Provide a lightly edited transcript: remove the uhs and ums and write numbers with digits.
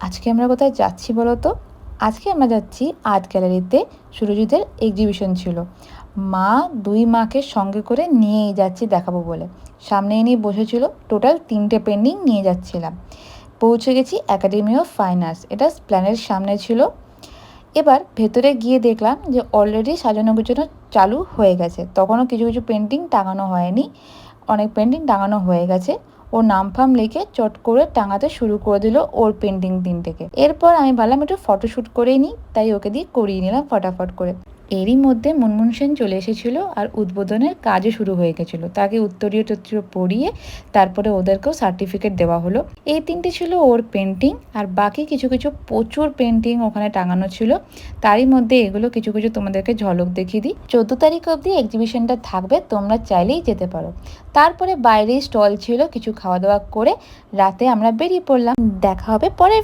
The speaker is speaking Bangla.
আজকে আমরা কোথায় যাচ্ছি বলো তো? আজকে আমরা যাচ্ছি আর্ট গ্যালারিতে। সুরজিতের এক্সিবিশন ছিল। দুই মাকে সঙ্গে করে নিয়েই যাচ্ছি দেখাবো বলে। সামনে নিয়ে বসেছিল, টোটাল 3টে পেন্টিং নিয়ে যাচ্ছিলাম। পৌঁছে গেছি একাডেমি অফ ফাইন আর্টস, এটা প্ল্যানের সামনে ছিল। এবার ভেতরে গিয়ে দেখলাম যে অলরেডি সাজানো গোছানো চালু হয়ে গেছে। তখনও কিছু কিছু পেন্টিং টাঙানো হয়নি, অনেক পেন্টিং টাঙানো হয়ে গেছে। ও নাম ফাম লিখে চট করে টাঙাতে শুরু করে দিল ওর পেন্টিং 3টেকে। এরপর আমি ভাবলাম একটু ফটোশ্যুট করেই নিই, তাই ওকে দিয়ে করিয়ে নিলাম ফটাফট করে। এরই মধ্যে মুনমুন সেন চলে এসেছিল আর উদ্বোধনের কাজও শুরু হয়ে গেছিলো। তাকে উত্তরীয় টত্তরীয় পরিয়ে তারপরে ওদেরকেও সার্টিফিকেট দেওয়া হলো। এই 3টে ছিল ওর পেন্টিং, আর বাকি কিছু কিছু প্রচুর পেন্টিং ওখানে টাঙানো ছিল। তারই মধ্যে এগুলো কিছু কিছু তোমাদেরকে ঝলক দেখিয়ে দিই। 14 তারিখ অবধি এক্সিবিশনটা থাকবে, তোমরা চাইলেই যেতে পারো। তারপরে বাইরেই স্টল ছিল, কিছু খাওয়া দাওয়া করে রাতে আমরা বেরিয়ে পড়লাম। দেখা হবে পরের